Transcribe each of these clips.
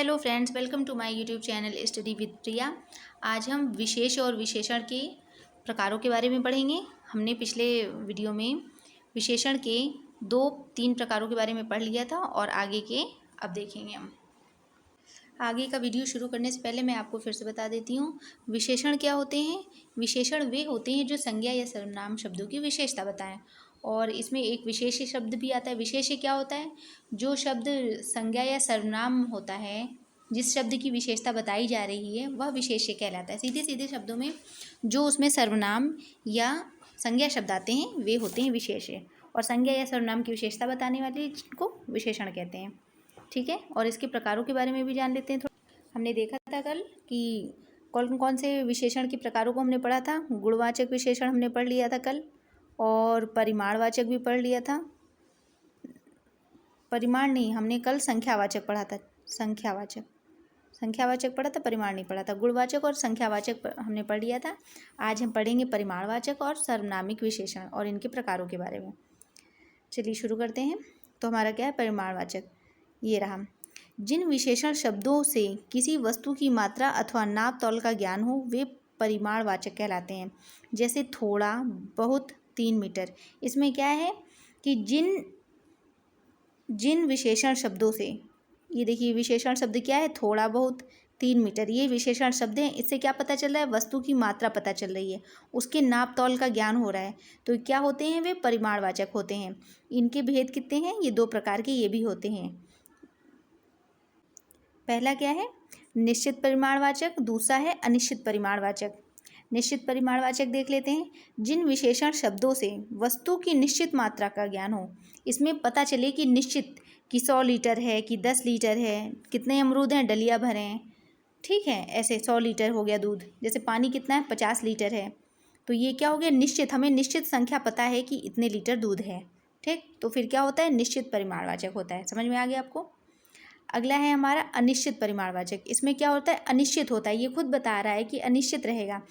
Hello friends, welcome to my YouTube channel study with Priya. आज हम विशेष और विशेषण के प्रकारों के बारे में पढ़ेंगे। हमने पिछले वीडियो में विशेषण के 2-3 प्रकारों के बारे में पढ़ लिया था और आगे के अब देखेंगे हम। आगे का वीडियो शुरू करने से पहले मैं आपको फिर से बता देती हूँ, विशेषण क्या होते हैं। विशेषण वे होते हैं जो संज्ञा या सर्वनाम शब्दों की विशेषता बताएं। और इसमें एक विशेष्य शब्द भी आता है। विशेष्य क्या होता है? जो शब्द संज्ञा या सर्वनाम होता है, जिस शब्द की विशेषता बताई जा रही है, वह विशेष्य कहलाता है। सीधे सीधे शब्दों में जो उसमें सर्वनाम या संज्ञा शब्द आते हैं वे होते हैं विशेष्य, और संज्ञा या सर्वनाम की विशेषता बताने वाले को विशेषण कहते हैं। ठीक है, और इसके प्रकारों के बारे में भी जान लेते हैं थोड़ा। हमने देखा था कल कि कौन कौन से विशेषण के प्रकारों को हमने पढ़ा था। गुणवाचक विशेषण हमने पढ़ लिया था कल, और परिमाणवाचक भी पढ़ लिया था। परिमाण नहीं, हमने कल संख्यावाचक पढ़ा था। संख्यावाचक पढ़ा था, परिमाण नहीं पढ़ा था। गुणवाचक और संख्यावाचक हमने पढ़ लिया था। आज हम पढ़ेंगे परिमाणवाचक और सर्वनामिक विशेषण और इनके प्रकारों के बारे में। चलिए शुरू करते हैं। तो हमारा क्या है? परिमाणवाचक ये रहा। जिन विशेषण शब्दों से किसी वस्तु की मात्रा अथवा नाप तौल का ज्ञान हो वे परिमाणवाचक कहलाते हैं। जैसे थोड़ा, बहुत, 3 मीटर। इसमें क्या है कि जिन विशेषण शब्दों से, ये देखिए विशेषण शब्द क्या है? थोड़ा, बहुत, 3 मीटर। ये विशेषण शब्द हैं। इससे क्या पता चल रहा है? वस्तु की मात्रा पता चल रही है, उसके नाप तौल का ज्ञान हो रहा है। तो क्या होते हैं? वे परिमाणवाचक होते हैं। इनके भेद कितने हैं? ये 2 प्रकार के ये भी होते हैं। पहला क्या है? निश्चित परिमाणवाचक। दूसरा है अनिश्चित परिमाणवाचक। निश्चित परिमाणवाचक देख लेते हैं। जिन विशेषण शब्दों से वस्तु की निश्चित मात्रा का ज्ञान हो, इसमें पता चले कि निश्चित कि 100 लीटर है, कि 10 लीटर है, कितने अमरूद हैं, डलिया भर हैं। ठीक है, ऐसे 100 लीटर हो गया दूध। जैसे पानी कितना है? 50 लीटर है। तो ये क्या हो गया? निश्चित, हमें निश्चित संख्या पता है कि इतने लीटर दूध है। ठीक, तो फिर क्या होता है? निश्चित परिमाणवाचक होता है। समझ में आ गया आपको? अगला है हमारा अनिश्चित परिमाणवाचक। इसमें क्या होता है? अनिश्चित होता है। ये खुद बता रहा है कि अनिश्चित रहेगा।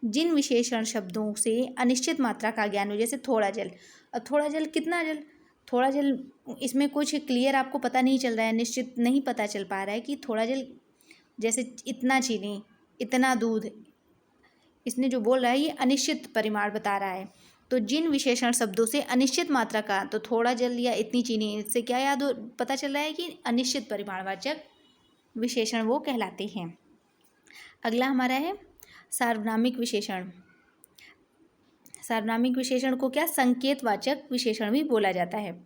जिन विशेषण शब्दों से अनिश्चित मात्रा का ज्ञान हो, जैसे थोड़ा जल। अब थोड़ा जल, कितना जल? थोड़ा जल, इसमें कुछ क्लियर आपको पता नहीं चल रहा है, निश्चित नहीं पता चल पा रहा है कि थोड़ा जल जैसे इतना चीनी, इतना दूध। इसने जो बोल रहा है ये अनिश्चित परिमाण बता रहा है। तो जिन विशेषण शब्दों से अनिश्चित मात्रा का, तो थोड़ा जल या इतनी चीनी, इससे क्या याद हो पता चल रहा है कि अनिश्चित परिमाणवाचक विशेषण वो कहलाते हैं। अगला हमारा है सार्वनामिक विशेषण। सार्वनामिक विशेषण को क्या? संकेतवाचक विशेषण भी बोला जाता है।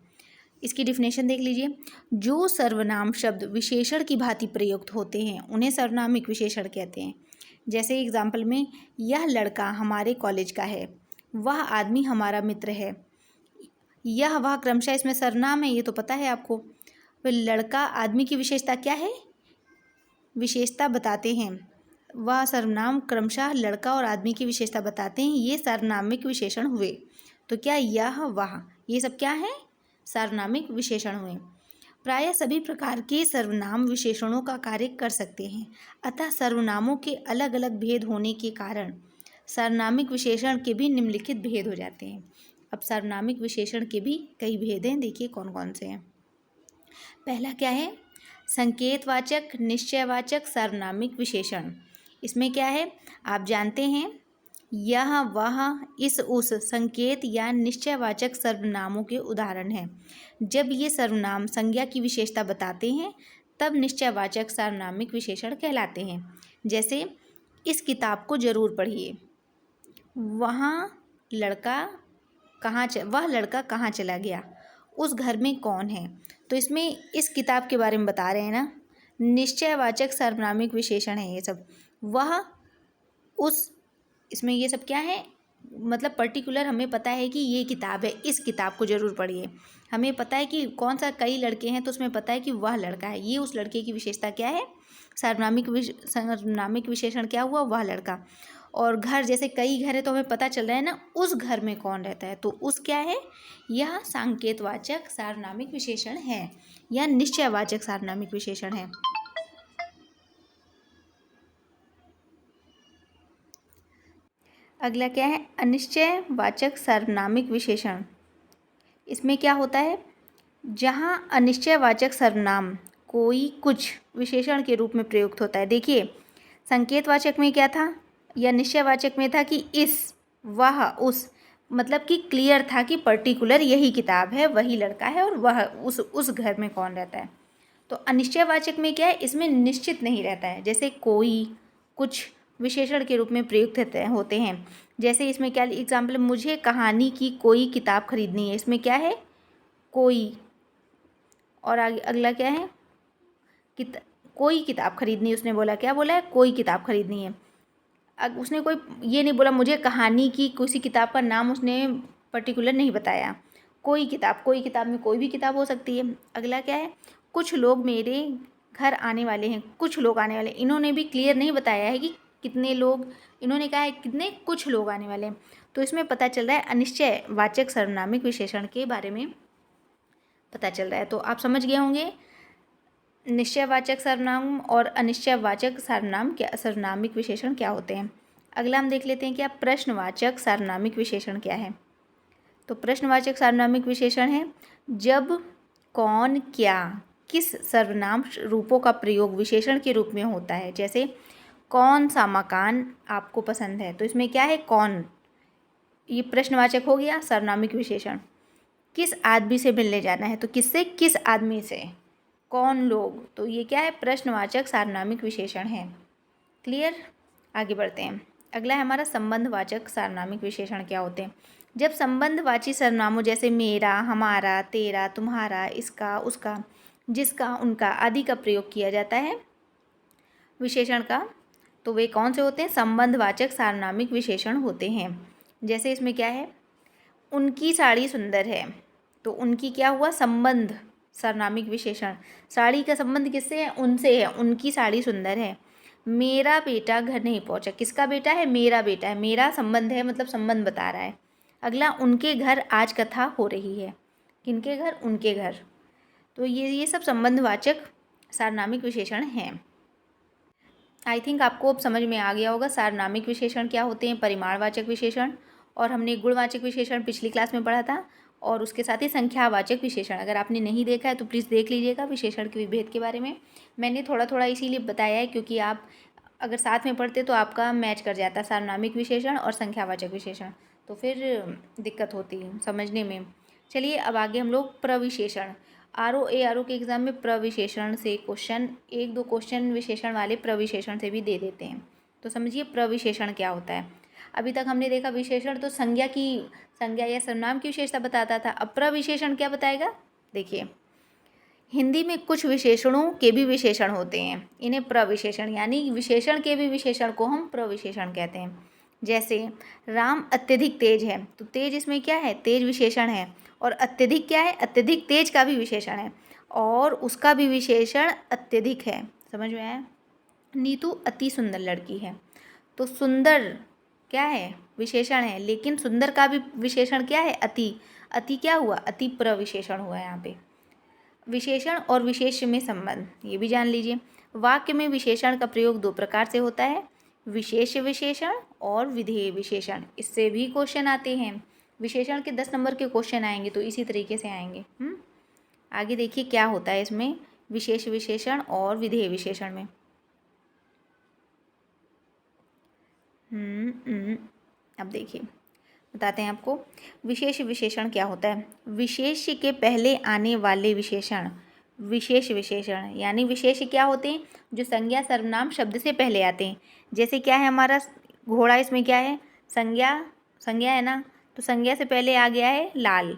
इसकी डिफिनेशन देख लीजिए। जो सर्वनाम शब्द विशेषण की भांति प्रयुक्त होते हैं उन्हें सर्वनामिक विशेषण कहते हैं। जैसे एग्जाम्पल में, यह लड़का हमारे कॉलेज का है, वह आदमी हमारा मित्र है। यह वह क्रमशः इसमें सर्वनाम है, ये तो पता है आपको। फिर लड़का आदमी की विशेषता क्या है? विशेषता बताते हैं। वह सर्वनाम क्रमशः लड़का और आदमी की विशेषता बताते हैं, ये सार्वनामिक विशेषण हुए। तो क्या यह, वह, ये सब क्या है? सार्वनामिक विशेषण हुए। प्रायः सभी प्रकार के सर्वनाम विशेषणों का कार्य कर सकते हैं। अतः सर्वनामों के अलग अलग भेद होने के कारण सार्वनामिक विशेषण के भी निम्नलिखित भेद हो जाते हैं। अब सार्वनामिक विशेषण के भी कई भेद हैं, देखिए कौन कौन से हैं। पहला क्या है? संकेतवाचक, निश्चयवाचक सार्वनामिक विशेषण। इसमें क्या है? आप जानते हैं, यह, वह, इस, उस संकेत या निश्चयवाचक सर्वनामों के उदाहरण हैं। जब ये सर्वनाम संज्ञा की विशेषता बताते हैं तब निश्चयवाचक सार्वनामिक विशेषण कहलाते हैं। जैसे, इस किताब को जरूर पढ़िए, वह लड़का कहाँ चला गया, उस घर में कौन है। तो इसमें इस किताब के बारे में बता रहे हैं ना, निश्चयवाचक सार्वनामिक विशेषण है ये सब। वह, उस, इसमें ये सब क्या है? मतलब पर्टिकुलर हमें पता है कि ये किताब है, इस किताब को ज़रूर पढ़िए। हमें पता है कि कौन सा, कई लड़के हैं तो उसमें पता है कि वह लड़का है, ये उस लड़के की विशेषता क्या है? सार्वनामिक विशेषण क्या हुआ? वह लड़का। और घर, जैसे कई घर है तो हमें पता चल रहा है ना उस घर में कौन रहता है, तो उस क्या है? यह संकेतवाचक सार्वनामिक विशेषण है या निश्चयवाचक सार्वनामिक विशेषण है। अगला क्या है? अनिश्चयवाचक सार्वनामिक विशेषण। इसमें क्या होता है? जहाँ अनिश्चयवाचक सर्वनाम कोई, कुछ विशेषण के रूप में प्रयुक्त होता है। देखिए संकेतवाचक में क्या था या निश्चयवाचक में था कि इस, वह, उस, मतलब कि क्लियर था कि पर्टिकुलर यही किताब है, वही लड़का है और वह उस घर में कौन रहता है। तो अनिश्चयवाचक में क्या है, इसमें निश्चित नहीं रहता है। जैसे कोई, कुछ विशेषण के रूप में प्रयुक्त होते हैं। जैसे इसमें क्या एग्जाम्पल, मुझे कहानी की कोई किताब खरीदनी है, इसमें क्या है, कोई, और आगे अगला क्या है, कोई किताब खरीदनी है। उसने बोला, क्या बोला है, कोई किताब खरीदनी है। अब उसने कोई ये नहीं बोला मुझे कहानी की किसी किताब का नाम उसने पर्टिकुलर नहीं बताया। कोई किताब में कोई भी किताब हो सकती है। अगला क्या है, कुछ लोग मेरे घर आने वाले हैं, कुछ लोग आने वाले, इन्होंने भी क्लियर नहीं बताया है कि कितने लोग, इन्होंने कहा है कितने, कुछ लोग आने वाले हैं। तो इसमें पता चल रहा है अनिश्चय वाचक सर्वनामिक विशेषण के बारे में पता चल रहा है। तो आप समझ गए होंगे निश्चयवाचक सर्वनाम और अनिश्चयवाचक सर्वनामिक विशेषण क्या होते हैं। अगला हम देख लेते हैं क्या प्रश्नवाचक सार्वनामिक विशेषण क्या है। तो प्रश्नवाचक सार्वनामिक विशेषण है जब कौन, क्या, किस सर्वनाम रूपों का प्रयोग विशेषण के रूप में होता है। जैसे कौन सा मकान आपको पसंद है, तो इसमें क्या है, कौन, ये प्रश्नवाचक हो गया सर्वनामिक विशेषण। किस आदमी से मिलने जाना है, तो किससे, किस आदमी से। कौन लोग, तो ये क्या है, प्रश्नवाचक सार्वनामिक विशेषण है। क्लियर, आगे बढ़ते हैं। अगला है हमारा संबंधवाचक सार्वनामिक विशेषण क्या होते हैं। जब संबंधवाची सर्वनामों जैसे मेरा, हमारा, तेरा, तुम्हारा, इसका, उसका, जिसका, उनका आदि का प्रयोग किया जाता है विशेषण का, तो वे कौन से होते हैं, संबंधवाचक सार्वनामिक विशेषण होते हैं। जैसे इसमें क्या है, उनकी साड़ी सुंदर है, तो उनकी क्या हुआ, संबंध सर्वनामिक विशेषण। साड़ी का संबंध किससे है, उनसे है, उनकी साड़ी सुंदर है। मेरा बेटा घर नहीं पहुंचा, किसका बेटा है, मेरा बेटा है, मेरा संबंध है, मतलब संबंध बता रहा है। अगला उनके घर आज कथा हो रही है, किनके घर, उनके घर। तो ये सब संबंधवाचक सार्वनामिक विशेषण हैं। आई थिंक आपको अब समझ में आ गया होगा सार्वनामिक विशेषण क्या होते हैं, परिमाणवाचक विशेषण, और हमने गुणवाचक विशेषण पिछली क्लास में पढ़ा था, और उसके साथ ही संख्यावाचक विशेषण। अगर आपने नहीं देखा है तो प्लीज़ देख लीजिएगा विशेषण के विभेद के बारे में। मैंने थोड़ा थोड़ा इसीलिए बताया है क्योंकि आप अगर साथ में पढ़ते तो आपका मैच कर जाता सार्वनामिक विशेषण और संख्यावाचक विशेषण, तो फिर दिक्कत होती समझने में। चलिए अब आगे हम लोग प्रविशेषण, आर ओ के एग्ज़ाम में प्रविशेषण से क्वेश्चन, एक दो क्वेश्चन विशेषण वाले प्रविशेषण से भी दे देते हैं। तो समझिए प्रविशेषण क्या होता है। अभी तक हमने देखा विशेषण तो संज्ञा या सर्वनाम की विशेषता बताता था। अब प्रविशेषण क्या बताएगा, देखिए हिंदी में कुछ विशेषणों के भी विशेषण होते हैं, इन्हें प्रविशेषण यानी विशेषण के भी विशेषण को हम प्रविशेषण कहते हैं। जैसे राम अत्यधिक तेज है, तो तेज इसमें क्या है, तेज विशेषण है, और अत्यधिक क्या है, अत्यधिक तेज का भी विशेषण है, और उसका भी विशेषण अत्यधिक है। समझ में आया। नीतू अति सुंदर लड़की है, तो सुंदर क्या है, विशेषण है, लेकिन सुंदर का भी विशेषण क्या है, अति। अति क्या हुआ, अति प्रविशेषण हुआ यहाँ पे। विशेषण और विशेष्य में संबंध, ये भी जान लीजिए। वाक्य में विशेषण का प्रयोग दो प्रकार से होता है, विशेष्य विशेषण और विधेय विशेषण। इससे भी क्वेश्चन आते हैं, विशेषण के 10 नंबर के क्वेश्चन आएंगे तो इसी तरीके से आएंगे। आगे देखिए क्या होता है इसमें विशेष विशेषण और विधेय विशेषण में। अब देखिए बताते हैं आपको विशेष विशेषण क्या होता है। विशेष्य के पहले आने वाले विशेषण विशेष विशेषण, यानी विशेष्य क्या होते हैं, जो संज्ञा सर्वनाम शब्द से पहले आते हैं। जैसे क्या है हमारा घोड़ा, इसमें क्या है, संज्ञा है ना, तो संज्ञा से पहले आ गया है लाल,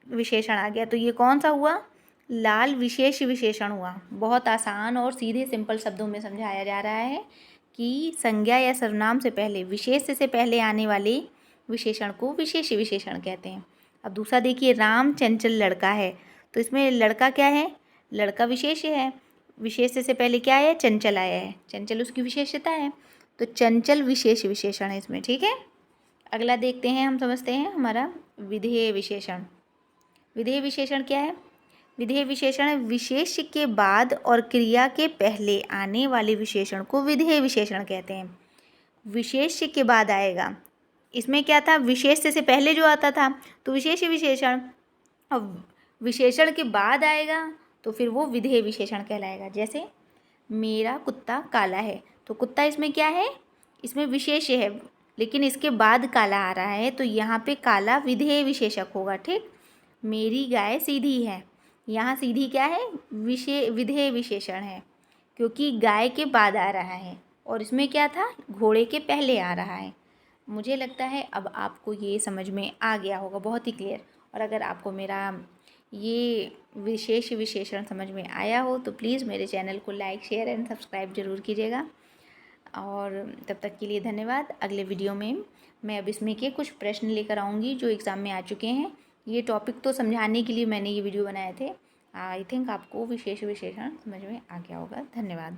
विशेषण आ गया, तो ये कौन सा हुआ, लाल विशेष विशेषण हुआ। बहुत आसान और सीधे सिंपल शब्दों में समझाया जा रहा है कि संज्ञा या सर्वनाम से पहले, विशेष से पहले आने वाले विशेषण को विशेष विशेषण कहते हैं। अब दूसरा देखिए, राम चंचल लड़का है, तो इसमें लड़का क्या है, लड़का विशेष है, विशेष से पहले क्या है, चंचल आया है, चंचल उसकी विशेषता है, तो चंचल विशेष विशेषण है इसमें। ठीक है, अगला देखते हैं, हम समझते हैं हमारा विधेय विशेषण। विधेय विशेषण क्या है, विधेय विशेषण विशेष्य के बाद और क्रिया के पहले आने वाले विशेषण को विधेय विशेषण कहते हैं। विशेष्य के बाद आएगा, इसमें क्या था, विशेष से पहले जो आता था तो विशेष विशेषण, अब विशेषण के बाद आएगा तो फिर वो विधेय विशेषण कहलाएगा। जैसे मेरा कुत्ता काला है, तो कुत्ता इसमें क्या है, इसमें विशेष है, लेकिन इसके बाद काला आ रहा है, तो यहाँ पे काला विधेय विशेषक होगा। ठीक। मेरी गाय सीधी है, यहाँ सीधी क्या है, विधेय विशेषण है, क्योंकि गाय के बाद आ रहा है और इसमें क्या था, घोड़े के पहले आ रहा है। मुझे लगता है अब आपको ये समझ में आ गया होगा, बहुत ही क्लियर। और अगर आपको मेरा ये विशेष विशेषण समझ में आया हो तो प्लीज़ मेरे चैनल को लाइक, शेयर एंड सब्सक्राइब ज़रूर कीजिएगा। और तब तक के लिए धन्यवाद। अगले वीडियो में मैं अब इसमें के कुछ प्रश्न लेकर आऊँगी जो एग्ज़ाम में आ चुके हैं। ये टॉपिक तो समझाने के लिए मैंने ये वीडियो बनाए थे। आई थिंक आपको विशेष विशेषण समझ में आ गया होगा। धन्यवाद।